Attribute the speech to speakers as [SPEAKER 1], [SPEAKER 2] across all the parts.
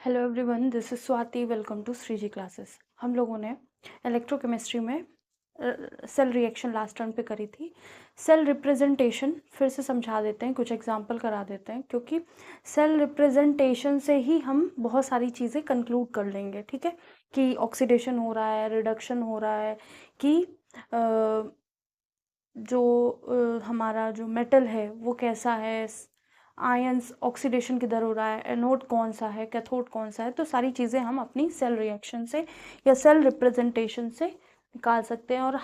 [SPEAKER 1] Hello everyone, this is Swati. Welcome to Shreeji classes. हम लोगों ने इलेक्ट्रोकेमिस्ट्री में सेल रिएक्शन लास्ट टर्म पे करी थी। सेल रिप्रेजेंटेशन फिर से समझा देते हैं, कुछ एग्जांपल करा देते हैं, क्योंकि सेल रिप्रेजेंटेशन से ही हम बहुत सारी चीज़ें कंक्लूड कर लेंगे। ठीक है, कि ऑक्सीडेशन हो रहा है, रिडक्शन हो रहा है, कि हमारा जो मेटल है वो कैसा है, आयंस ऑक्सीडेशन किधर हो रहा है, एनोड कौन सा है, कैथोड कौन सा है। तो सारी चीज़ें हम अपनी सेल रिएक्शन से या सेल रिप्रेजेंटेशन से निकाल सकते हैं। और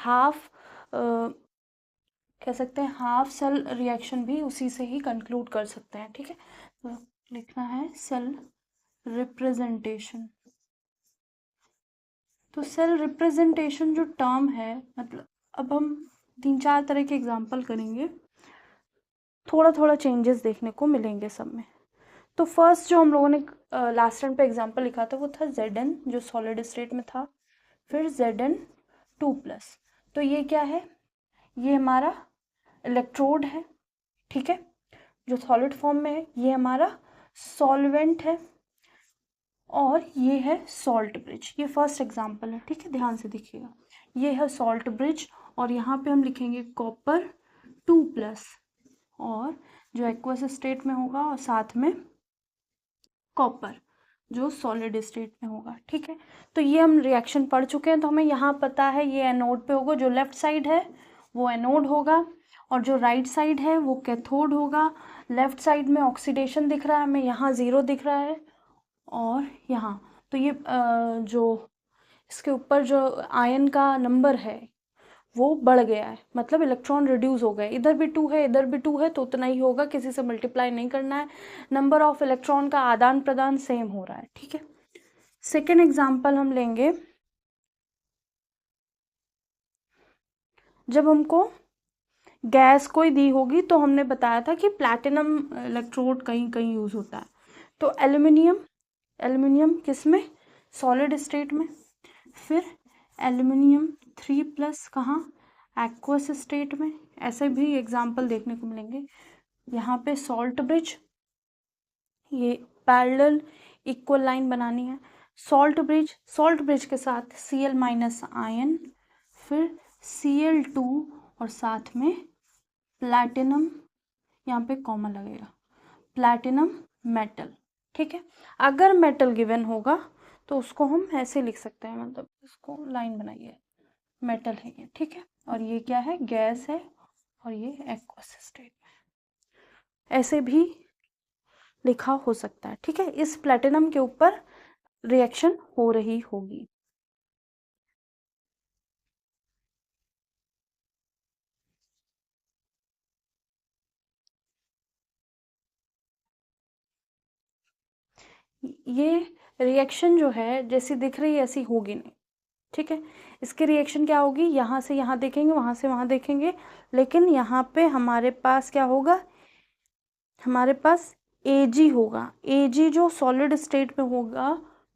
[SPEAKER 1] कह सकते हैं हाफ सेल रिएक्शन भी उसी से ही कंक्लूड कर सकते हैं। ठीक है, तो लिखना है सेल रिप्रेजेंटेशन। तो सेल रिप्रेजेंटेशन जो टर्म है, मतलब अब हम 3-4 तरह के एग्जाम्पल करेंगे, थोड़ा थोड़ा चेंजेस देखने को मिलेंगे सब में। तो फर्स्ट जो हम लोगों ने लास्ट टाइम पे एग्जांपल लिखा था वो था Zn, जो सॉलिड स्टेट में था। फिर Zn2+। तो ये क्या है? ये हमारा इलेक्ट्रोड है। ठीक है, जो सॉलिड फॉर्म में है। ये हमारा सॉल्वेंट है और ये है सॉल्ट ब्रिज। ये फर्स्ट एग्जांपल है। ठीक है, ध्यान से देखिएगा। ये है सॉल्ट ब्रिज और यहाँ पे हम लिखेंगे कॉपर 2+, और जो एक्वस स्टेट में होगा, और साथ में कॉपर जो सॉलिड स्टेट में होगा। ठीक है, तो ये हम रिएक्शन पढ़ चुके हैं, तो हमें यहाँ पता है ये एनोड पे होगा। जो लेफ्ट साइड है वो एनोड होगा और जो राइट साइड है वो कैथोड होगा। लेफ्ट साइड में ऑक्सीडेशन दिख रहा है हमें, यहाँ 0 दिख रहा है, और यहाँ तो ये जो इसके ऊपर जो आयन का नंबर है वो बढ़ गया है, मतलब इलेक्ट्रॉन रिड्यूस हो गए। इधर भी 2 है, इधर भी 2 है, तो उतना ही होगा, किसी से मल्टीप्लाई नहीं करना है। नंबर ऑफ इलेक्ट्रॉन का आदान प्रदान सेम हो रहा है। ठीक है, सेकेंड एग्जाम्पल हम लेंगे। जब हमको गैस कोई दी होगी तो हमने बताया था कि प्लैटिनम इलेक्ट्रोड कहीं कहीं यूज होता है। तो एल्यूमिनियम, एल्यूमिनियम किस में? सॉलिड स्टेट में। फिर एल्यूमिनियम 3+ कहाँ? एक्वस स्टेट में। ऐसे भी एग्जाम्पल देखने को मिलेंगे। यहाँ पे सॉल्ट ब्रिज, ये पैरेलल इक्वल लाइन बनानी है। सॉल्ट ब्रिज के साथ Cl- आयन, फिर Cl2 और साथ में प्लैटिनम, यहाँ पे कॉमन लगेगा, प्लैटिनम मेटल। ठीक है, अगर मेटल गिवन होगा तो उसको हम ऐसे लिख सकते हैं, मतलब इसको लाइन बनाइए, मेटल है ये। ठीक है, और ये क्या है? गैस है, और ये एक्वस स्टेट में। ऐसे भी लिखा हो सकता है। ठीक है, इस प्लैटिनम के ऊपर रिएक्शन हो रही होगी। ये रिएक्शन जो है जैसी दिख रही है ऐसी होगी नहीं। ठीक है, इसकी रिएक्शन क्या होगी? यहाँ से यहाँ देखेंगे, वहाँ से वहाँ देखेंगे, लेकिन यहाँ पे हमारे पास क्या होगा? हमारे पास Ag होगा। Ag जो सॉलिड स्टेट में होगा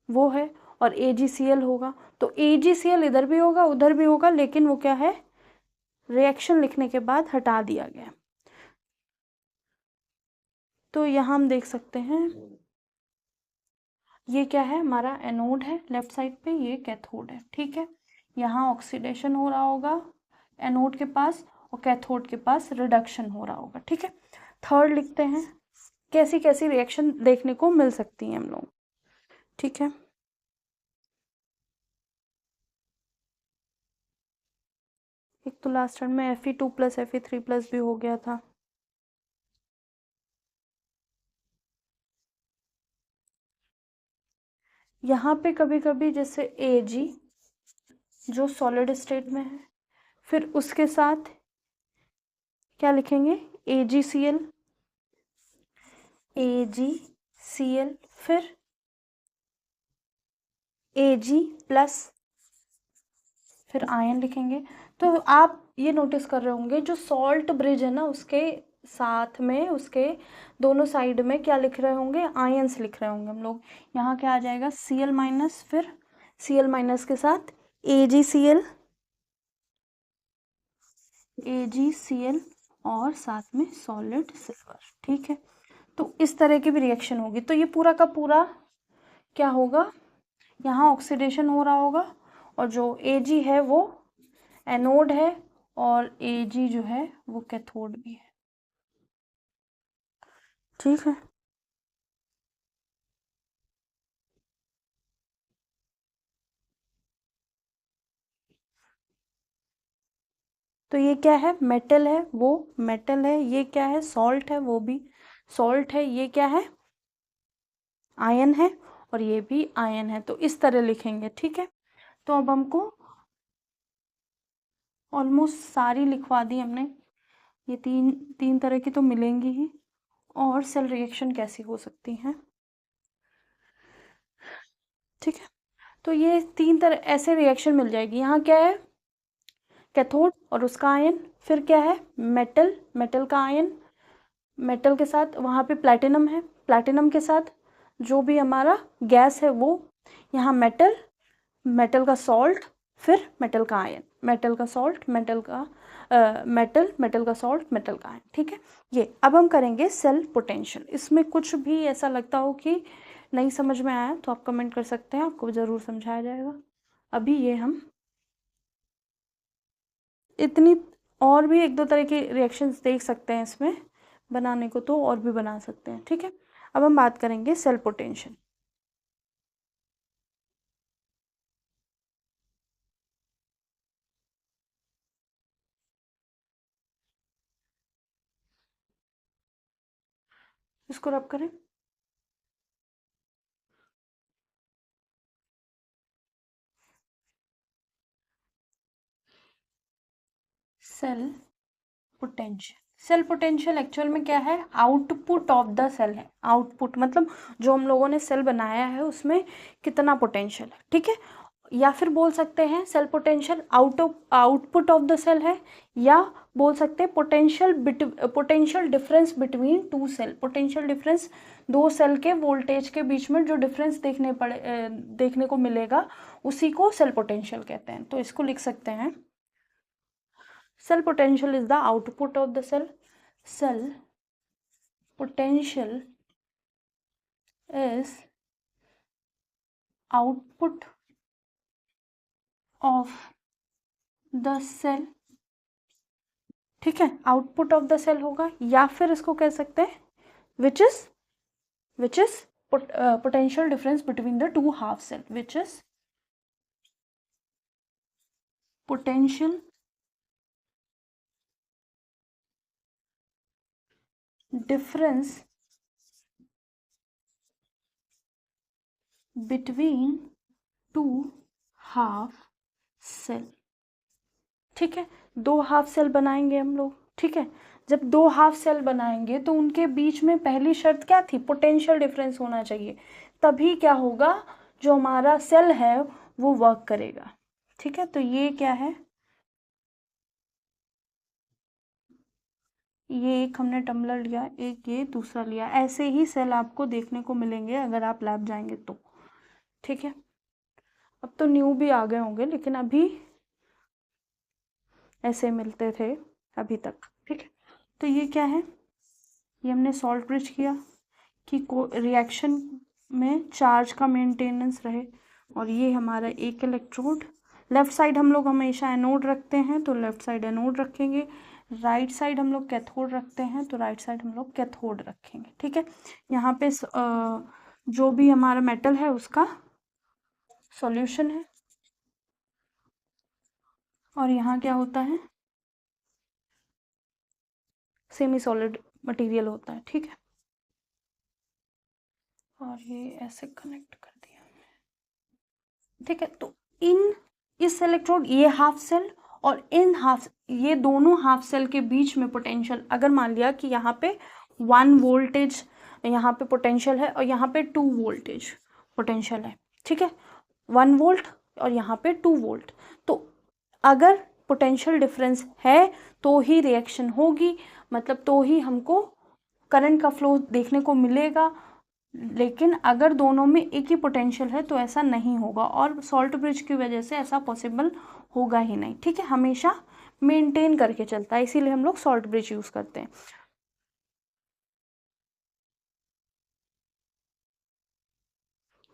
[SPEAKER 1] वो है, और AgCl होगा। तो AgCl इधर भी होगा उधर भी होगा, लेकिन वो क्या है? रिएक्शन लिखने के बाद हटा दिया गया। तो यहाँ हम देख सकते हैं ये क्या है? हमारा एनोड है लेफ्ट साइड पे, ये कैथोड है। ठीक है, यहाँ ऑक्सीडेशन हो रहा होगा एनोड के पास, और कैथोड के पास रिडक्शन हो रहा होगा। ठीक है, थर्ड लिखते हैं। कैसी कैसी रिएक्शन देखने को मिल सकती हैं हम लोग। ठीक है, एक तो लास्ट टर्म में Fe2+ Fe3+ भी हो गया था। यहाँ पे कभी कभी जैसे Ag जो सॉलिड स्टेट में है, फिर उसके साथ क्या लिखेंगे? AgCl, AgCl, फिर Ag+, फिर आयन लिखेंगे। तो आप ये नोटिस कर रहे होंगे जो सॉल्ट ब्रिज है ना, उसके साथ में उसके दोनों साइड में क्या लिख रहे होंगे? आयंस लिख रहे होंगे हम लोग। यहाँ क्या आ जाएगा? Cl-, फिर Cl- के साथ AgCl, AgCl और साथ में सॉलिड सिल्वर। ठीक है, तो इस तरह की भी रिएक्शन होगी। तो ये पूरा का पूरा क्या होगा, यहाँ ऑक्सीडेशन हो रहा होगा और जो Ag है वो एनोड है और Ag जो है वो कैथोड भी है। ठीक है, तो ये क्या है, मेटल है, वो मेटल है। ये क्या है, सॉल्ट है, वो भी सॉल्ट है। ये क्या है, आयन है और ये भी आयन है। तो इस तरह लिखेंगे। ठीक है, तो अब हमको ऑलमोस्ट सारी लिखवा दी हमने। ये तीन तीन तरह की तो मिलेंगी ही। और सेल रिएक्शन कैसी हो सकती हैं। ठीक है, तो ये तीन तरह ऐसे रिएक्शन मिल जाएगी। यहाँ क्या है, कैथोड और उसका आयन, फिर क्या है, मेटल, मेटल का आयन, मेटल के साथ वहाँ पे प्लैटिनम है, प्लैटिनम के साथ जो भी हमारा गैस है वो, यहाँ मेटल, मेटल का सॉल्ट, फिर मेटल का आयन, मेटल का सॉल्ट, मेटल का मेटल, मेटल का सॉल्ट, मेटल का आयन। ठीक है, ये अब हम करेंगे सेल पोटेंशियल। इसमें कुछ भी ऐसा लगता हो कि नहीं समझ में आया तो आप कमेंट कर सकते हैं, आपको ज़रूर समझाया जाएगा। अभी ये हम इतनी और भी एक दो तरह के रिएक्शंस देख सकते हैं इसमें बनाने को, तो और भी बना सकते हैं। ठीक है, अब हम बात करेंगे सेल पोटेंशियल। इसको रब करें। Cell potential, cell potential actual में क्या है, आउटपुट ऑफ द सेल है। आउटपुट मतलब जो हम लोगों ने सेल बनाया है उसमें कितना पोटेंशियल है। ठीक है, या फिर बोल सकते हैं cell potential output of the cell है, या बोल सकते हैं potential difference between two cell. Potential difference दो सेल के वोल्टेज के बीच में जो डिफरेंस देखने को मिलेगा उसी को सेल पोटेंशियल कहते हैं। तो इसको लिख सकते हैं, cell potential is the output of the cell. Cell potential is output of the cell. ठीक है, आउटपुट ऑफ द सेल होगा, या फिर इसको कह सकते हैं which is potential difference between the two half cell, which is potential difference between two half cell। ठीक है, दो हाफ सेल बनाएंगे हम लोग। ठीक है, जब दो हाफ सेल बनाएंगे तो उनके बीच में पहली शर्त क्या थी, पोटेंशियल डिफरेंस होना चाहिए। तभी क्या होगा, जो हमारा सेल है वो वर्क करेगा। ठीक है, तो ये क्या है, ये एक हमने टम्बलर लिया, एक ये दूसरा लिया। ऐसे ही सेल आपको देखने को मिलेंगे अगर आप लैब जाएंगे तो। ठीक है, अब तो न्यू भी आ गए होंगे, लेकिन अभी ऐसे मिलते थे अभी तक। ठीक है, तो ये क्या है, ये हमने सॉल्ट ब्रिज किया कि रिएक्शन में चार्ज का मेंटेनेंस रहे। और ये हमारा एक इलेक्ट्रोड, लेफ्ट साइड हम लोग हमेशा एनोड रखते हैं तो लेफ्ट साइड एनोड रखेंगे, राइट साइड हम लोग कैथोड रखते हैं तो राइट साइड हम लोग कैथोड रखेंगे। ठीक है, यहाँ पे जो भी हमारा मेटल है उसका सॉल्यूशन है, और यहाँ क्या होता है, सेमी सॉलिड मटेरियल होता है। ठीक है, और ये ऐसे कनेक्ट कर दिया। ठीक है, तो इस इलेक्ट्रोड, ये हाफ सेल और ये दोनों हाफ सेल के बीच में पोटेंशियल, अगर मान लिया कि यहाँ पे 1 वोल्टेज यहाँ पे पोटेंशियल है और यहाँ पे 2 वोल्टेज पोटेंशियल है। ठीक है, 1 वोल्ट और यहाँ पे 2 वोल्ट, तो अगर पोटेंशियल डिफरेंस है तो ही रिएक्शन होगी, मतलब तो ही हमको करंट का फ्लो देखने को मिलेगा। लेकिन अगर दोनों में एक ही पोटेंशियल है तो ऐसा नहीं होगा, और सॉल्ट ब्रिज की वजह से ऐसा पॉसिबल होगा ही नहीं। ठीक है, हमेशा मेंटेन करके चलता है, इसीलिए हम लोग सॉल्ट ब्रिज यूज़ करते हैं।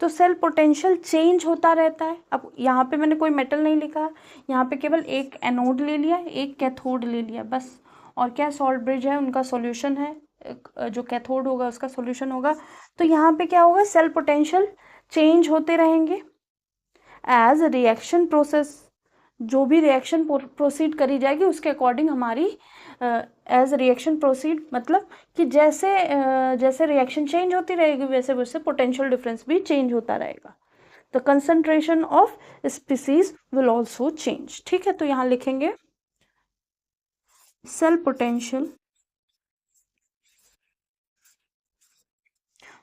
[SPEAKER 1] तो सेल पोटेंशियल चेंज होता रहता है। अब यहाँ पे मैंने कोई मेटल नहीं लिखा, यहाँ पे केवल एक एनोड ले लिया, एक कैथोड ले लिया बस। और क्या सॉल्ट ब्रिज है, उनका सॉल्यूशन है, जो कैथोड होगा उसका सॉल्यूशन होगा। तो यहाँ पे क्या होगा, सेल पोटेंशियल चेंज होते रहेंगे एज रिएक्शन प्रोसेस। जो भी रिएक्शन प्रोसीड करी जाएगी उसके अकॉर्डिंग हमारी एज रिएक्शन प्रोसीड, मतलब कि जैसे जैसे रिएक्शन चेंज होती रहेगी वैसे वैसे पोटेंशियल डिफरेंस भी चेंज होता रहेगा। The concentration of species will also change. ठीक है, तो यहाँ लिखेंगे सेल पोटेंशियल,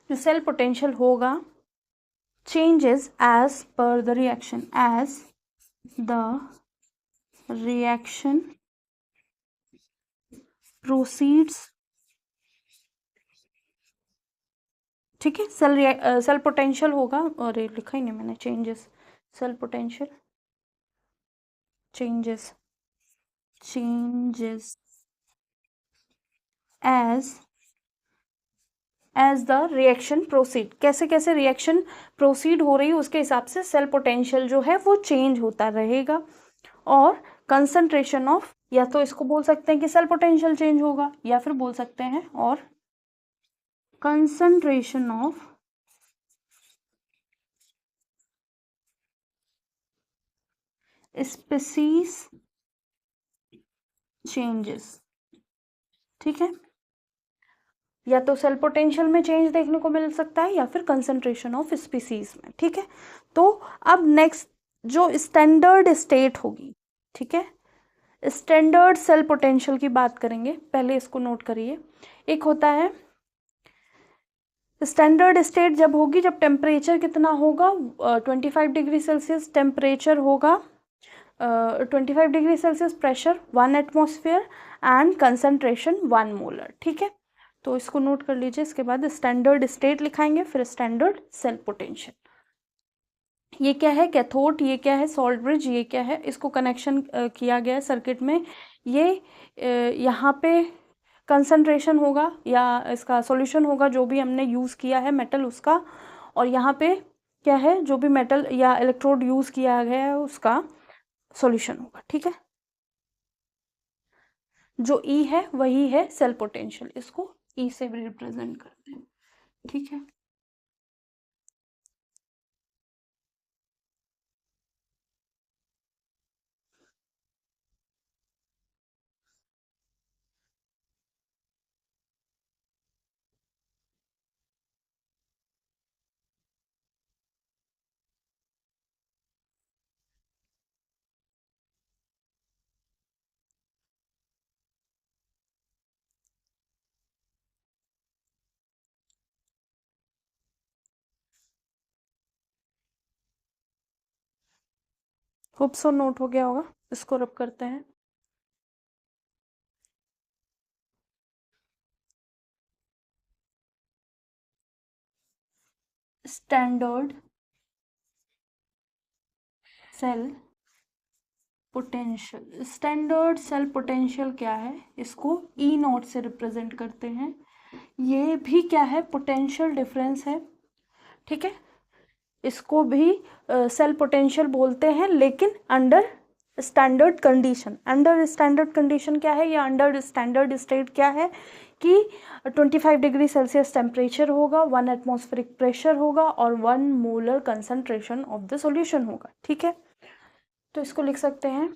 [SPEAKER 1] जो सेल पोटेंशियल होगा changes as per the reaction, as the reaction proceeds। ठीक है, सेल पोटेंशियल होगा, और ये लिखा ही नहीं मैंने, changes, cell potential changes as the reaction proceed. कैसे कैसे रिएक्शन प्रोसीड हो रही है उसके हिसाब से सेल पोटेंशियल जो है वो चेंज होता रहेगा। और कंसंट्रेशन ऑफ, या तो इसको बोल सकते हैं कि सेल पोटेंशियल चेंज होगा, या फिर बोल सकते हैं और कंसंट्रेशन ऑफ स्पीसीज चेंजेस। ठीक है, या तो सेल पोटेंशियल में चेंज देखने को मिल सकता है या फिर कंसंट्रेशन ऑफ स्पीसीज में। ठीक है, तो अब नेक्स्ट जो स्टैंडर्ड स्टेट होगी, ठीक है, स्टैंडर्ड सेल पोटेंशियल की बात करेंगे। पहले इसको नोट करिए। एक होता है स्टैंडर्ड स्टेट जब होगी, जब टेम्परेचर कितना होगा, 25 डिग्री सेल्सियस टेम्परेचर होगा, 25 degree Celsius pressure, 1 atmosphere and concentration 1 molar. ठीक है, तो इसको नोट कर लीजिए। इसके बाद स्टैंडर्ड स्टेट लिखाएंगे, फिर स्टैंडर्ड सेल पोटेंशियल। ये क्या है, कैथोड, ये क्या है, सॉल्ट ब्रिज, ये क्या है, इसको कनेक्शन किया गया है सर्किट में। ये यहाँ पे कंसंट्रेशन होगा या इसका सॉल्यूशन होगा, जो भी हमने यूज़ किया है मेटल उसका। और यहाँ पे क्या है, जो भी मेटल या इलेक्ट्रोड यूज़ किया गया है उसका सॉल्यूशन होगा। ठीक है, जो ई है वही है सेल पोटेंशियल, इसको ई से रिप्रेजेंट करते हैं। ठीक है, होप सो नोट हो गया होगा। इसको रब करते हैं। Standard cell potential, standard cell potential क्या है, इसको ई नॉट से रिप्रेजेंट करते हैं। ये भी क्या है, पोटेंशियल डिफरेंस है। ठीक है, इसको भी सेल पोटेंशियल बोलते हैं, लेकिन under standard condition. Under standard condition क्या है, या अंडर स्टैंडर्ड स्टेट क्या है कि 25 डिग्री सेल्सियस टेम्परेचर होगा, 1 एटमॉस्फेरिक प्रेशर होगा और 1 molar concentration of the solution होगा। ठीक है, तो इसको लिख सकते हैं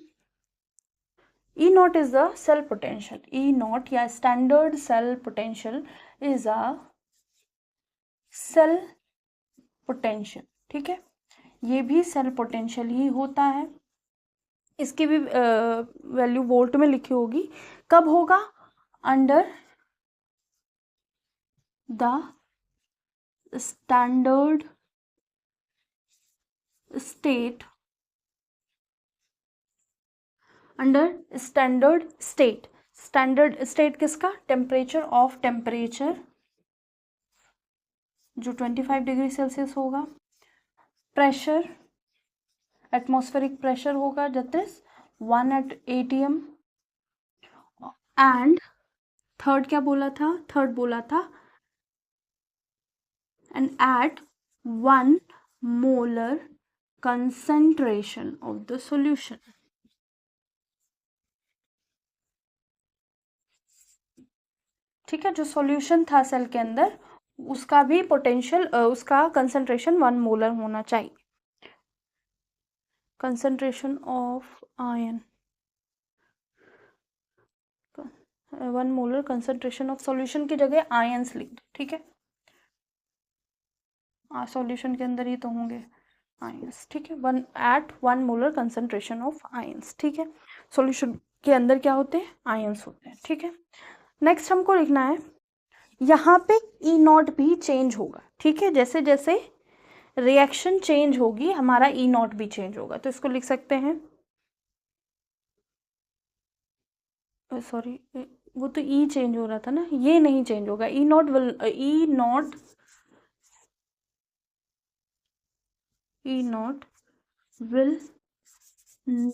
[SPEAKER 1] E naught is the cell potential. E naught या standard cell potential is a cell potential. ठीक है, ये भी सेल पोटेंशियल ही होता है। इसकी भी वैल्यू वोल्ट में लिखी होगी। कब होगा, under the standard state, under standard state. Standard state किसका, टेम्परेचर ऑफ टेम्परेचर जो 25 डिग्री सेल्सियस होगा, प्रेशर एटमॉस्फेरिक प्रेशर होगा that is 1 atm, and third क्या बोला था, थर्ड बोला था and eight 1 molar concentration of the solution। ठीक है, जो सॉल्यूशन था सेल के अंदर उसका भी पोटेंशियल उसका कंसंट्रेशन 1 मोलर होना चाहिए। Concentration of ion 1 molar concentration of solution की जगह आयंस लिख दो। ठीक है, सॉल्यूशन के अंदर ही तो होंगे आयंस। ठीक है, 1 मोलर कंसंट्रेशन ऑफ आयंस। ठीक है, सॉल्यूशन के अंदर क्या होते हैं, आयंस होते हैं। ठीक है, नेक्स्ट हमको लिखना है यहाँ पे ई नॉट भी चेंज होगा। ठीक है, जैसे जैसे रिएक्शन चेंज होगी हमारा ई नॉट भी चेंज होगा। तो इसको लिख सकते हैं, सॉरी वो तो ई चेंज हो रहा था ना, ये नहीं चेंज होगा। E naught will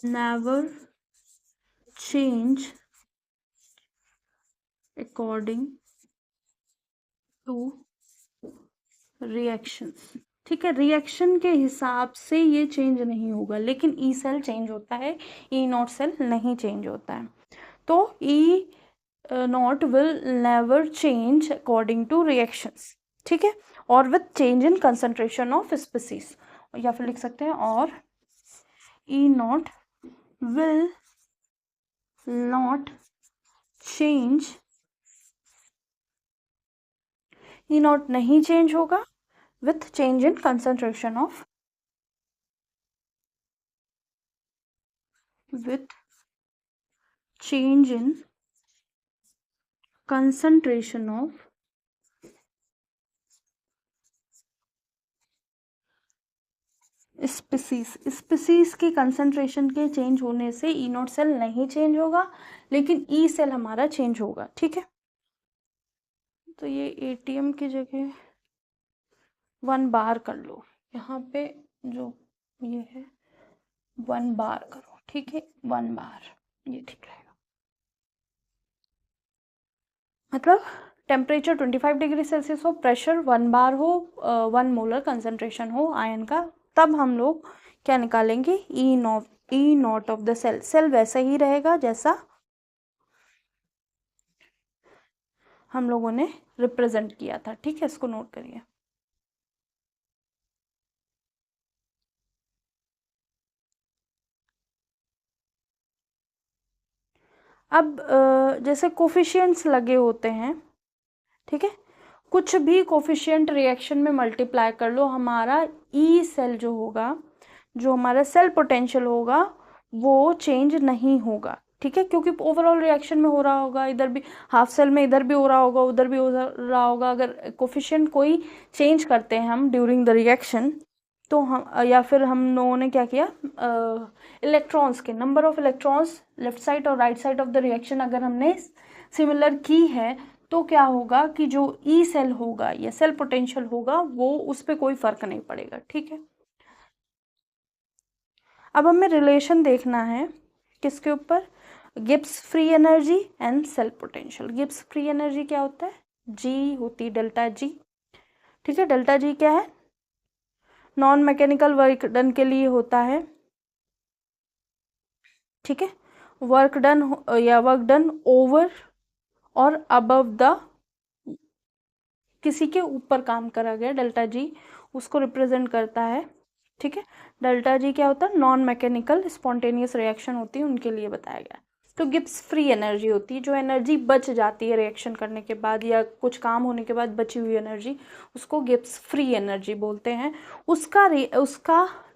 [SPEAKER 1] never change according to reactions. ठीक है, रिएक्शन के हिसाब से ये चेंज नहीं होगा, लेकिन ई सेल चेंज होता है, ई नॉट सेल नहीं चेंज होता है। तो E naught will never change according to reactions. ठीक है, और with change in concentration of species, या फिर लिख सकते हैं और E naught will not change, E naught नहीं चेंज होगा with change in concentration of with change in concentration of species की कंसंट्रेशन के चेंज होने से ई नॉट सेल नहीं चेंज होगा, लेकिन ई सेल हमारा चेंज होगा। ठीक है, तो ये एटीएम की जगह 1 बार कर लो, यहाँ पे जो ये है 1 बार करो। ठीक है, 1 बार ये ठीक रहेगा। मतलब टेम्परेचर 25 डिग्री सेल्सियस हो, प्रेशर 1 बार हो, 1 मोलर कंसंट्रेशन हो आयन का, तब हम लोग क्या निकालेंगे, E naught of the cell. Cell वैसा ही रहेगा जैसा हम लोगों ने रिप्रेजेंट किया था। ठीक है, इसको नोट करिए। अब जैसे कोफिशिएंट्स लगे होते हैं, ठीक है, कुछ भी कोफिशिएंट रिएक्शन में मल्टीप्लाई कर लो, हमारा ई सेल जो होगा, जो हमारा सेल पोटेंशियल होगा वो चेंज नहीं होगा। ठीक है, क्योंकि ओवरऑल रिएक्शन में हो रहा होगा, इधर भी हाफ सेल में इधर भी हो रहा होगा, उधर भी हो रहा होगा। अगर कोफिशिएंट कोई चेंज करते हैं हम ड्यूरिंग द रिएक्शन, तो हम या फिर हम लोगों ने क्या किया, इलेक्ट्रॉन्स के number of electrons left side और right side of the reaction अगर हमने सिमिलर की है, तो क्या होगा कि जो ई सेल होगा या सेल पोटेंशियल होगा वो उस पर कोई फर्क नहीं पड़ेगा। ठीक है, अब हमें रिलेशन देखना है किसके ऊपर, Gibbs free energy and cell potential. Gibbs free energy क्या होता है, जी होती डेल्टा जी। ठीक है, डेल्टा जी क्या है, नॉन मैकेनिकल वर्क डन के लिए होता है। ठीक है, वर्क डन या वर्क डन ओवर और अबव द, किसी के ऊपर काम करा गया, डेल्टा जी उसको रिप्रेजेंट करता है। ठीक है, डेल्टा जी क्या होता है, नॉन मैकेनिकल स्पॉन्टेनियस रिएक्शन होती है उनके लिए बताया गया। तो गिब्स फ्री एनर्जी होती है, जो एनर्जी बच जाती है रिएक्शन करने के बाद या कुछ काम होने के बाद बची हुई एनर्जी, उसको गिब्स फ्री एनर्जी बोलते हैं। उसका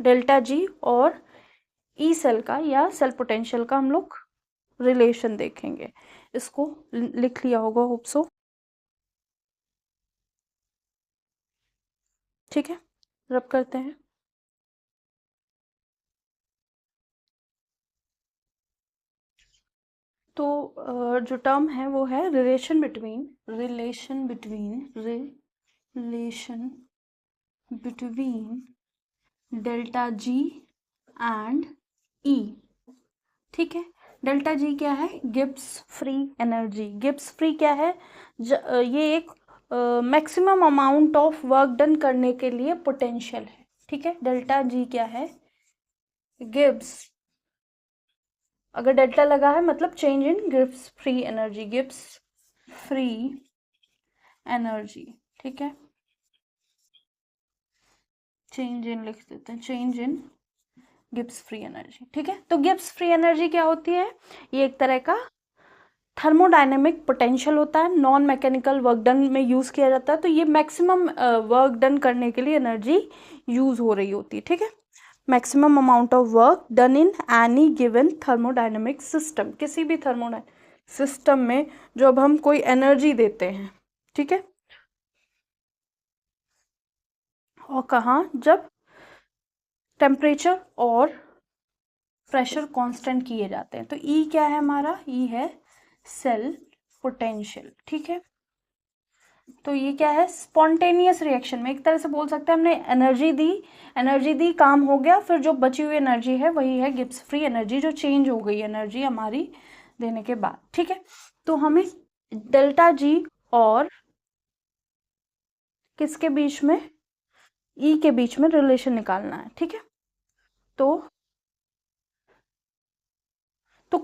[SPEAKER 1] डेल्टा जी और ई सेल का या सेल पोटेंशियल का हम लोग रिलेशन देखेंगे। इसको लिख लिया होगा होप सो। ठीक है, रब करते हैं। तो जो टर्म है वो है relation between delta G and E. ठीक है, डेल्टा जी क्या है, Gibbs free energy. Gibbs free क्या है, ये एक maximum amount of work done करने के लिए पोटेंशियल है, ठीक है। डेल्टा जी क्या है, गिब्स, अगर डेल्टा लगा है मतलब change in Gibbs free energy, Gibbs free energy, ठीक है। चेंज इन लिख देते हैं, change in Gibbs free energy, ठीक है। तो गिब्स फ्री एनर्जी क्या होती है, ये एक तरह का थर्मोडायनेमिक पोटेंशियल होता है, नॉन मैकेनिकल वर्क डन में यूज किया जाता है। तो ये मैक्सिमम वर्क डन करने के लिए एनर्जी यूज हो रही होती है, ठीक है। Maximum amount of work done in any given thermodynamic system, किसी भी थर्मोडायनेमिक सिस्टम में जब हम कोई एनर्जी देते हैं, ठीक है, और कहाँ, जब टेम्परेचर और प्रेशर कांस्टेंट किए जाते हैं। तो ई क्या है हमारा, ई है सेल पोटेंशियल, ठीक है। तो ये क्या है, स्पॉन्टेनियस रिएक्शन में एक तरह से बोल सकते हैं, हमने एनर्जी दी, काम हो गया, फिर जो बची हुई एनर्जी है वही है गिब्स फ्री एनर्जी, जो चेंज हो गई एनर्जी हमारी देने के बाद, ठीक है। तो हमें डेल्टा जी और किसके बीच में, ई के बीच में रिलेशन निकालना है, ठीक है। तो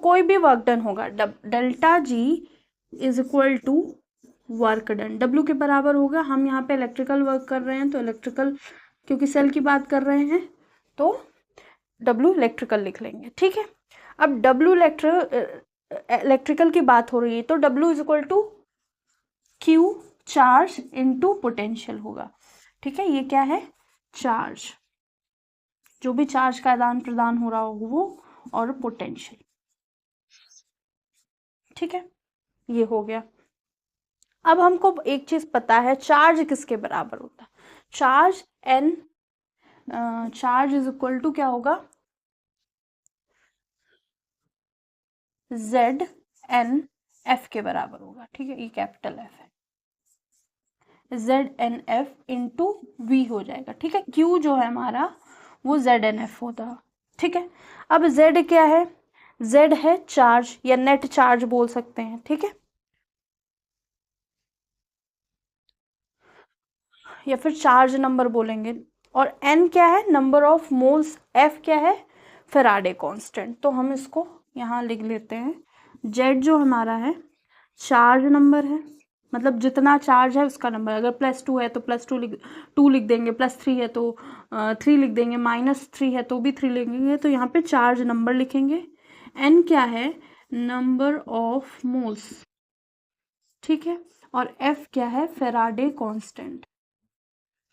[SPEAKER 1] कोई भी वर्क डन होगा, delta G is equal to work done, W के बराबर होगा। हम यहाँ पे इलेक्ट्रिकल वर्क कर रहे हैं तो इलेक्ट्रिकल, क्योंकि सेल की बात कर रहे हैं तो डब्ल्यू इलेक्ट्रिकल लिख लेंगे, ठीक है। अब डब्ल्यू इलेक्ट्रिकल की बात हो रही है तो W is equal to Q charge into potential होगा, ठीक है। ये क्या है, चार्ज, जो भी चार्ज का आदान प्रदान हो रहा हो वो, और पोटेंशियल, ठीक है। ये हो गया। अब हमको एक चीज पता है, चार्ज किसके बराबर होता है, charge N, charge is equal to क्या होगा, जेड एन एफ के बराबर होगा, ठीक है। ये कैपिटल एफ है, Z N F into V हो जाएगा, ठीक है। क्यू जो है हमारा वो जेड एन एफ होता है, ठीक है। अब जेड क्या है, जेड है चार्ज या नेट चार्ज बोल सकते हैं, ठीक है, या फिर चार्ज नंबर बोलेंगे। और एन क्या है, नंबर ऑफ मोल्स, एफ क्या है, फेराडे कांस्टेंट। तो हम इसको यहाँ लिख लेते हैं, जेड जो हमारा है चार्ज नंबर है, मतलब जितना चार्ज है उसका नंबर, अगर +2 है तो +2 लिख देंगे, +3 है तो 3 लिख देंगे, -3 है तो भी 3 लिखेंगे। तो यहाँ पे चार्ज नंबर लिखेंगे। एन क्या है, नंबर ऑफ मोल्स, ठीक है। और एफ क्या है, फेराडे कांस्टेंट,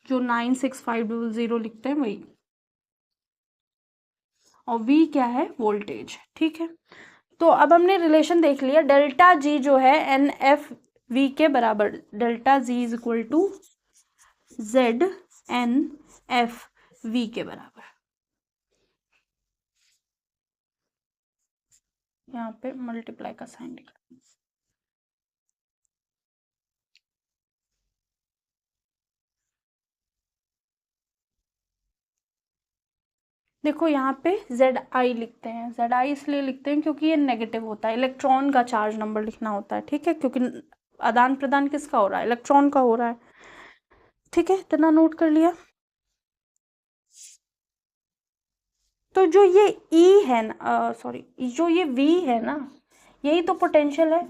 [SPEAKER 1] जो 96500 लिखते हैं वही। और वी क्या है, वोल्टेज, ठीक है। तो अब हमने रिलेशन देख लिया, डेल्टा जी जो है एन एफ वी के बराबर, delta G is equal to Z N F V के बराबर। यहाँ पे मल्टीप्लाई का साइन लिखा, देखो यहाँ पे जेड आई लिखते हैं, जेड आई इसलिए लिखते हैं क्योंकि ये नेगेटिव होता है, इलेक्ट्रॉन का चार्ज नंबर लिखना होता है, ठीक है, क्योंकि आदान प्रदान किसका हो रहा है, इलेक्ट्रॉन का हो रहा है, ठीक है। इतना नोट कर लिया। तो जो ये ई है ना, सॉरी, जो ये वी है ना, यही तो पोटेंशियल है।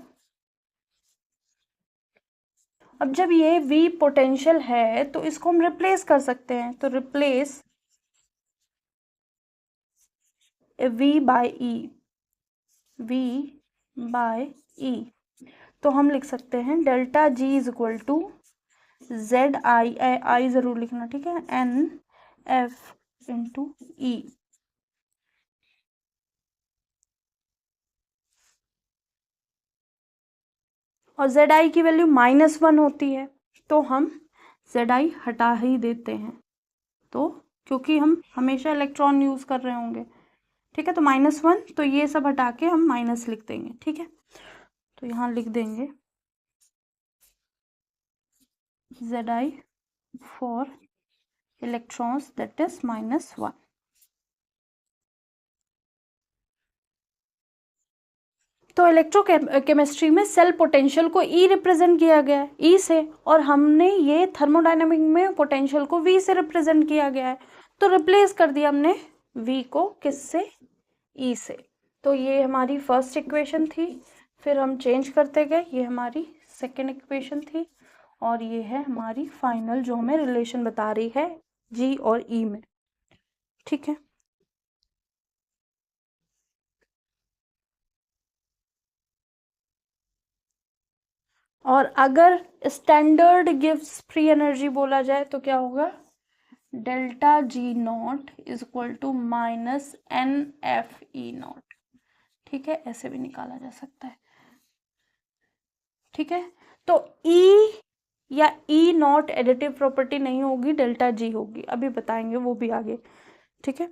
[SPEAKER 1] अब जब ये वी पोटेंशियल है तो इसको हम रिप्लेस कर सकते हैं, तो replace V by E, V by E, तो हम लिख सकते हैं delta G is equal to Z I, I जरूर लिखना, ठीक है, एन एफ इंटू ई। और जेड आई की वैल्यू -1 होती है, तो हम जेड आई हटा ही देते हैं, तो क्योंकि हम हमेशा इलेक्ट्रॉन यूज कर रहे होंगे, ठीक है। तो -1, तो ये सब हटा के हम माइनस लिख देंगे, ठीक है। तो यहाँ लिख देंगे Z I for electrons that is -1। तो इलेक्ट्रोकेमिस्ट्री में सेल पोटेंशियल को ई रिप्रेजेंट किया गया है ई से, और हमने ये थर्मोडायनामिक में पोटेंशियल को वी से रिप्रेजेंट किया गया है, तो रिप्लेस कर दिया हमने वी को किससे, ई से। तो ये हमारी फर्स्ट इक्वेशन थी, फिर हम चेंज करते गए, ये हमारी सेकेंड इक्वेशन थी, और ये है हमारी फाइनल जो हमें रिलेशन बता रही है जी और ई में। ठीक है, और अगर स्टैंडर्ड गिव्स फ्री एनर्जी बोला जाए तो क्या होगा, delta G nought is equal to minus N F E nought. ठीक है, ऐसे भी निकाला जा सकता है। ठीक है, तो ई या ई नॉट एडिटिव प्रॉपर्टी नहीं होगी, डेल्टा जी होगी, अभी बताएंगे वो भी आगे। ठीक है,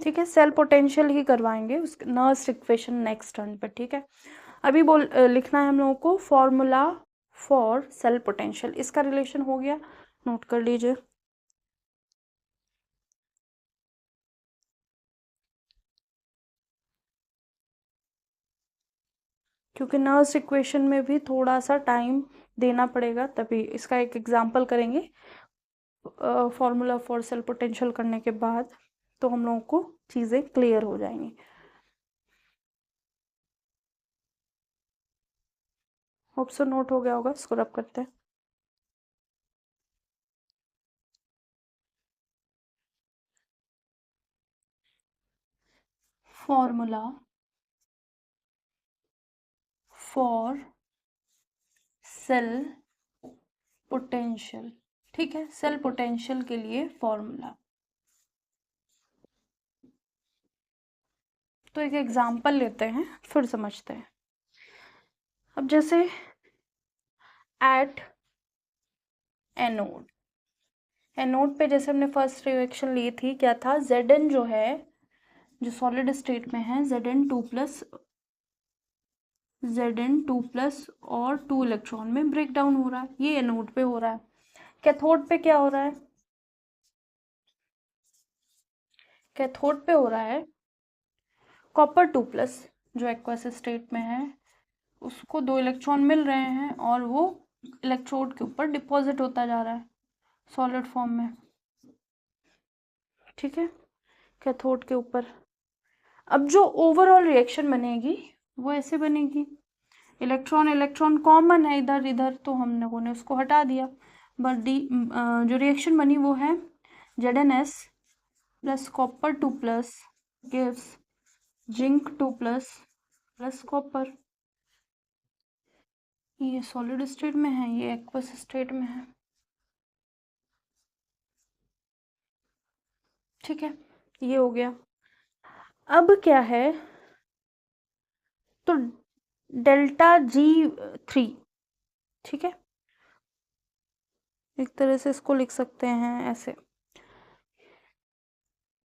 [SPEAKER 1] ठीक है, सेल पोटेंशियल ही करवाएंगे उस नर्स इक्वेशन नेक्स्ट टर्न पे। ठीक है, अभी लिखना है हम लोगों को फॉर्मूला फॉर सेल पोटेंशियल, इसका रिलेशन हो गया, नोट कर लीजिए। क्योंकि नर्स इक्वेशन में भी थोड़ा सा टाइम देना पड़ेगा, तभी इसका एक एग्जांपल करेंगे फॉर्मूला फॉर सेल पोटेंशियल करने के बाद, तो हम लोगों को चीज़ें क्लियर हो जाएंगी। होप सो नोट हो गया होगा, इसको रब करते हैं। Formula for sale potential. ठीक है, सेल पोटेंशियल के लिए फॉर्मूला, तो एक एग्जांपल लेते हैं फिर समझते हैं। अब जैसे एट एनोड, एनोड पे जैसे हमने फर्स्ट रिएक्शन ली थी, क्या था, Zn जो है, जो सॉलिड स्टेट में है, Zn2+ और 2 इलेक्ट्रॉन में ब्रेक डाउन हो रहा है, ये एनोड पे हो रहा है। कैथोड पे क्या हो रहा है, कैथोड पे हो रहा है कॉपर 2+ जो एक्वस स्टेट में है, उसको 2 इलेक्ट्रॉन मिल रहे हैं और वो इलेक्ट्रोड के ऊपर डिपॉजिट होता जा रहा है सॉलिड फॉर्म में। ठीक है, कैथोड के ऊपर। अब जो ओवरऑल रिएक्शन बनेगी वो ऐसे बनेगी, इलेक्ट्रॉन इलेक्ट्रॉन कॉमन है इधर इधर, तो हम लोगों ने उसको हटा दिया, बट जो रिएक्शन बनी वो है Zns plus copper 2+ gives zinc 2+ plus copper. ये सॉलिड स्टेट में है, ये एक्वस स्टेट में है। ठीक है, ये हो गया। अब क्या है, तो डेल्टा G3, ठीक है, एक तरह से इसको लिख सकते हैं ऐसे,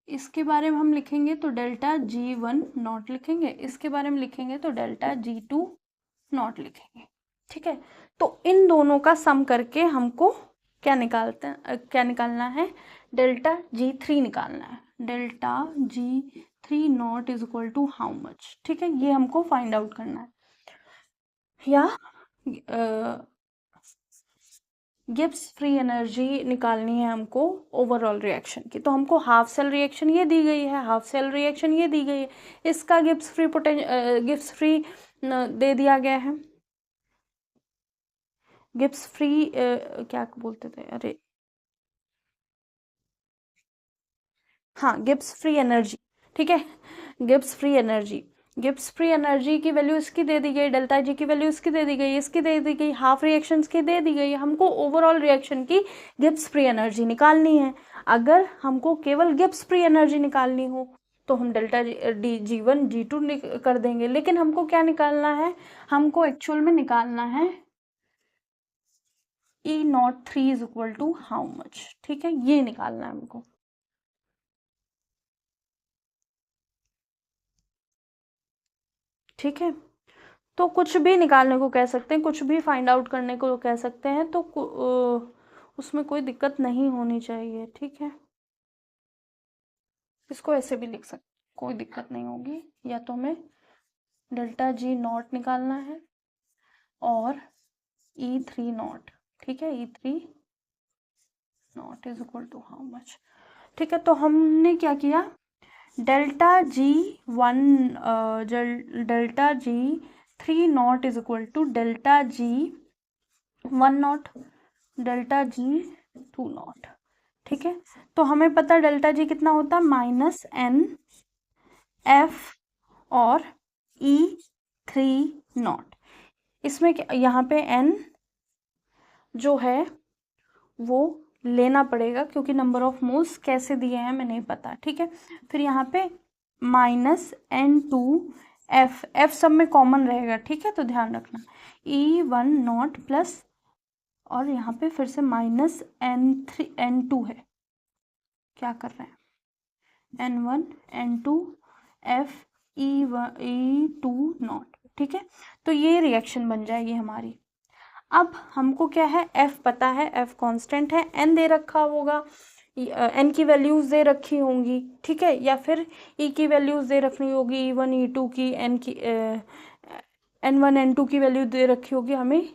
[SPEAKER 1] इसके बारे में हम लिखेंगे तो डेल्टा G1 नॉट लिखेंगे, इसके बारे में लिखेंगे तो डेल्टा G2 नॉट लिखेंगे। ठीक है, तो इन दोनों का सम करके हमको क्या निकालना है, डेल्टा G3 निकालना है, delta G3 nought is equal to how much. ठीक है, ये हमको फाइंड आउट करना है, या गिब्स फ्री एनर्जी निकालनी है हमको ओवरऑल रिएक्शन की। तो हमको हाफ सेल रिएक्शन ये दी गई है, हाफ सेल रिएक्शन ये दी गई है, इसका गिब्स फ्री दे दिया गया है, गिब्स फ्री क्या बोलते थे, अरे हाँ, गिब्स फ्री एनर्जी। ठीक है, Gibbs free energy, Gibbs free energy की वैल्यू इसकी दे दी गई, डेल्टा जी की वैल्यू इसकी दे दी गई, इसकी दे दी गई, हाफ रिएक्शंस की दे दी गई, हमको ओवरऑल रिएक्शन की गिब्स फ्री एनर्जी निकालनी है। अगर हमको केवल गिब्स फ्री एनर्जी निकालनी हो तो हम डेल्टा डी G1 G2 कर देंगे, लेकिन हमको क्या निकालना है, हमको एक्चुअल में निकालना है E03 is equal to how much. ठीक है, ये निकालना है हमको। ठीक है, तो कुछ भी निकालने को कह सकते हैं, कुछ भी फाइंड आउट करने को कह सकते हैं, तो उसमें कोई दिक्कत नहीं होनी चाहिए। ठीक है, इसको ऐसे भी लिख सकते, कोई दिक्कत नहीं होगी। या तो हमें डेल्टा G0 निकालना है और E3 नॉट। ठीक है, E3 nought is equal to how much. ठीक है, तो हमने क्या किया, delta G3 nought is equal to delta G1 nought, delta G2 nought. ठीक है, तो हमें पता डेल्टा G कितना होता है, -NF और E3 नॉट। इसमें यहाँ पे n जो है वो लेना पड़ेगा, क्योंकि नंबर ऑफ मोल्स कैसे दिए हैं हमें नहीं पता। ठीक है, फिर यहाँ पे -N2F, F सब में कॉमन रहेगा। ठीक है, तो ध्यान रखना E1 नॉट प्लस, और यहाँ पे फिर से -N2 है, क्या कर रहे हैं, N1 N2 F E2 not. ठीक है, तो ये रिएक्शन बन जाएगी हमारी। अब हमको क्या है, F पता है, F कांस्टेंट है, N दे रखा होगा, N की वैल्यूज दे रखी होंगी। ठीक है, या फिर E की वैल्यूज दे रखनी होगी, E1 E2 की, N की N1 N2 की वैल्यू दे रखी होगी, हमें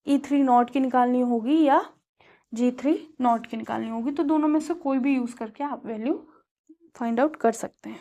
[SPEAKER 1] E3 नॉट की निकालनी होगी या G3 नॉट की निकालनी होगी। तो दोनों में से कोई भी यूज करके आप वैल्यू फाइंड आउट कर सकते हैं।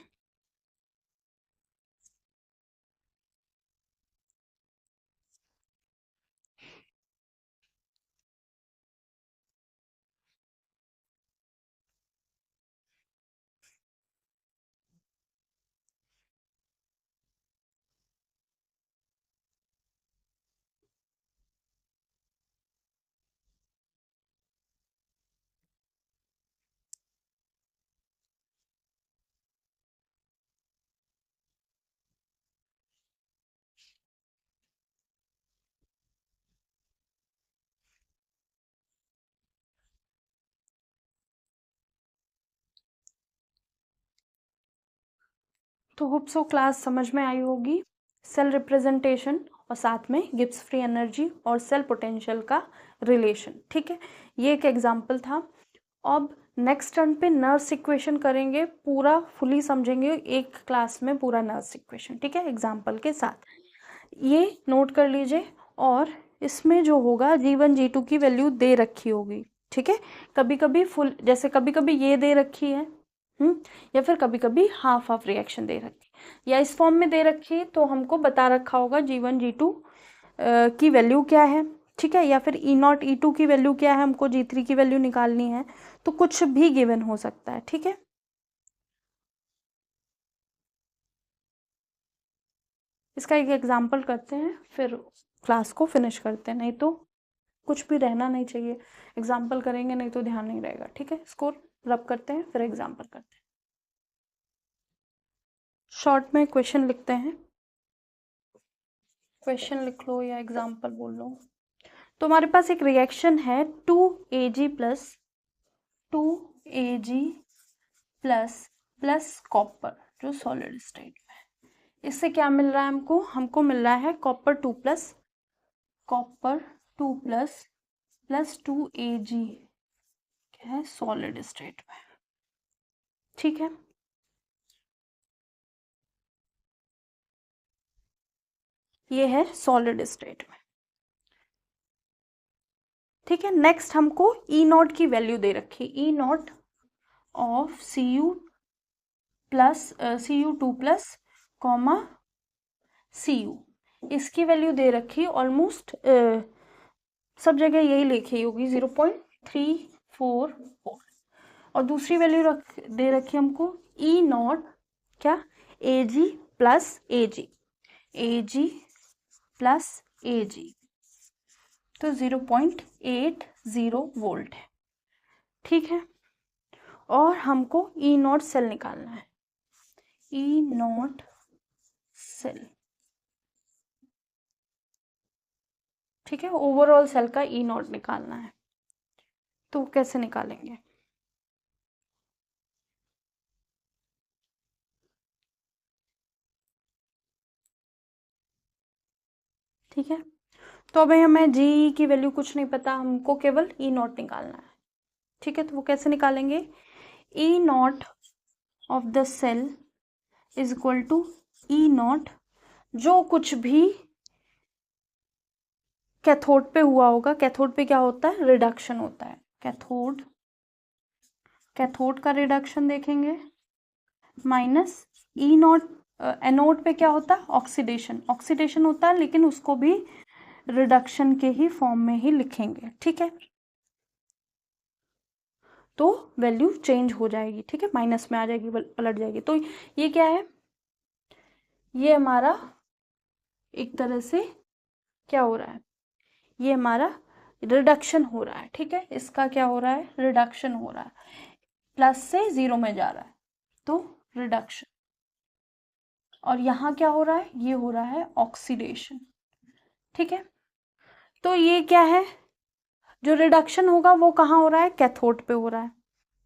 [SPEAKER 1] तो होप सो क्लास समझ में आई होगी। सेल रिप्रेजेंटेशन और साथ में गिब्स फ्री एनर्जी और सेल पोटेंशियल का रिलेशन। ठीक है, ये एक एग्जांपल था। अब नेक्स्ट टर्न पे नर्स इक्वेशन करेंगे, पूरा फुली समझेंगे एक क्लास में पूरा नर्स इक्वेशन। ठीक है, एग्जांपल के साथ ये नोट कर लीजिए। और इसमें जो होगा G1 G2 की वैल्यू दे रखी होगी। ठीक है, कभी कभी फुल, जैसे कभी कभी ये दे रखी है, या फिर कभी कभी हाफ हाफ रिएक्शन दे रखी है, या इस फॉर्म में दे रखी है, तो हमको बता रखा होगा G1 G2 की वैल्यू क्या है। ठीक है, या फिर E0 E2 की वैल्यू क्या है, हमको G3 की वैल्यू निकालनी है, तो कुछ भी गिवन हो सकता है। ठीक है, इसका एक एग्जांपल करते हैं, फिर क्लास को फिनिश करते हैं, नहीं तो कुछ भी रहना नहीं चाहिए। एग्जाम्पल करेंगे नहीं तो ध्यान नहीं रहेगा। ठीक है, स्कोर रब करते हैं, फिर एग्जाम्पल करते हैं। शॉर्ट में क्वेश्चन लिखते हैं, क्वेश्चन लिख लो या एग्जाम्पल बोल लो। तो हमारे पास एक रिएक्शन है 2Ag प्लस कॉपर, जो सॉलिड स्टेट में है। इससे क्या मिल रहा है हमको, हमको मिल रहा है कॉपर 2 प्लस 2Ag, क्या है, सॉलिड स्टेट में। ठीक है, ये है सॉलिड स्टेट में। ठीक है, नेक्स्ट हमको E0 की वैल्यू दे रखी, E0 of Cu2 plus comma Cu, इसकी वैल्यू दे रखी ऑलमोस्ट सब जगह यही लिखी होगी 0.344, और दूसरी वैल्यू दे रखी हमको E0 क्या, Ag प्लस Ag, तो 0.80 वोल्ट है। ठीक है, और हमको E0 सेल निकालना है। ई नॉट सेल, ठीक है, ओवरऑल सेल का ई नॉट निकालना है। तो कैसे निकालेंगे? ठीक है, तो अभी हमें जी की वैल्यू कुछ नहीं पता, हमको केवल ई नॉट निकालना है। ठीक है, तो वो कैसे निकालेंगे? E naught of the cell is equal to E naught, जो कुछ भी कैथोड पे हुआ होगा। कैथोड पे क्या होता है? रिडक्शन होता है। कैथोड का रिडक्शन देखेंगे, माइनस ई नॉट एनोड पे क्या होता है? ऑक्सीडेशन होता है, लेकिन उसको भी रिडक्शन के ही फॉर्म में ही लिखेंगे। ठीक है, तो वैल्यू चेंज हो जाएगी। ठीक है, माइनस में आ जाएगी, पलट जाएगी। तो ये क्या है? ये हमारा एक तरह से क्या हो रहा है? ये हमारा रिडक्शन हो रहा है। ठीक है, इसका क्या हो रहा है? रिडक्शन हो रहा है, प्लस से जीरो में जा रहा है, तो रिडक्शन। और यहाँ क्या हो रहा है? ये हो रहा है ऑक्सीडेशन। ठीक है, तो ये क्या है? जो रिडक्शन होगा वो कहाँ हो रहा है? कैथोड पे हो रहा है।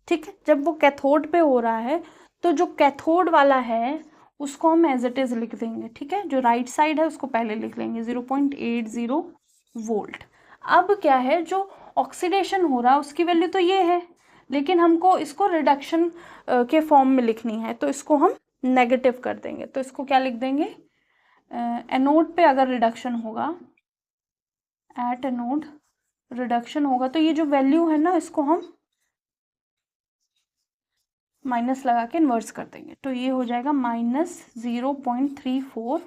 [SPEAKER 1] ठीक है, जब वो कैथोड पे हो रहा है तो जो कैथोड वाला है उसको हम एज इट इज लिख देंगे। ठीक है, जो राइट साइड है उसको पहले लिख लेंगे 0.80 वोल्ट। अब क्या है, जो ऑक्सीडेशन हो रहा है उसकी वैल्यू तो ये है, लेकिन हमको इसको रिडक्शन के फॉर्म में लिखनी है, तो इसको हम नेगेटिव कर देंगे। तो इसको क्या लिख देंगे? एनोड पे अगर रिडक्शन होगा, एट एनोड रिडक्शन होगा, तो ये जो वैल्यू है ना, इसको हम माइनस लगा के इन्वर्स कर देंगे। तो ये हो जाएगा -0.34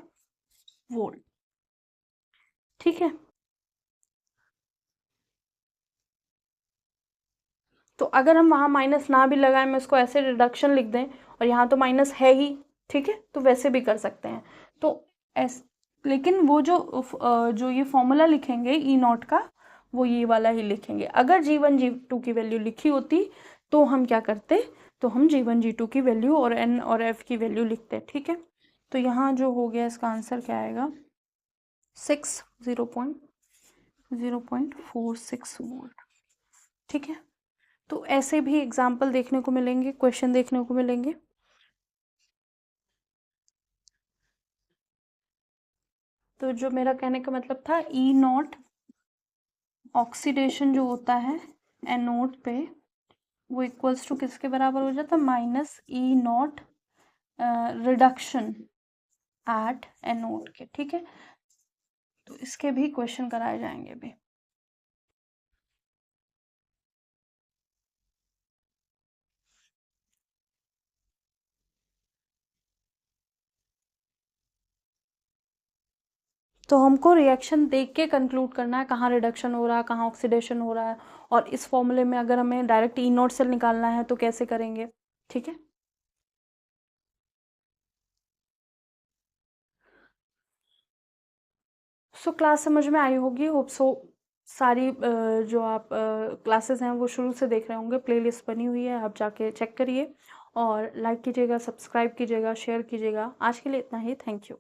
[SPEAKER 1] वोल्ट। ठीक है, तो अगर हम वहाँ माइनस ना भी लगाएं, मैं इसको ऐसे रिडक्शन लिख दें, और यहाँ तो माइनस है ही, ठीक है, तो वैसे भी कर सकते हैं। तो लेकिन वो जो ये फॉर्मूला लिखेंगे ई नॉट का, वो ये वाला ही लिखेंगे। अगर G1 G2 की वैल्यू लिखी होती तो हम क्या करते? तो हम G1 G2 की वैल्यू और N और F की वैल्यू लिखते। ठीक है, तो यहाँ जो हो गया, इसका आंसर क्या आएगा? 0.46 वोल्ट। ठीक है, तो ऐसे भी एग्जाम्पल देखने को मिलेंगे, क्वेश्चन देखने को मिलेंगे। तो जो मेरा कहने का मतलब था, ई नॉट ऑक्सीडेशन जो होता है एनोड पे, वो इक्वल्स टू किसके बराबर हो जाता? Minus E not reduction at anode के। ठीक है, तो इसके भी क्वेश्चन कराए जाएंगे अभी। तो हमको रिएक्शन देख के कंक्लूड करना है कहाँ रिडक्शन हो रहा है, कहाँ ऑक्सीडेशन हो रहा है, और इस फॉर्मूले में अगर हमें डायरेक्ट ई नॉट सेल निकालना है तो कैसे करेंगे। ठीक है, सो क्लास समझ में आई होगी, होप सो। सारी जो आप क्लासेस हैं वो शुरू से देख रहे होंगे, प्लेलिस्ट बनी हुई है, आप जाके चेक करिए और लाइक कीजिएगा, सब्सक्राइब कीजिएगा, शेयर कीजिएगा। आज के लिए इतना ही, थैंक यू।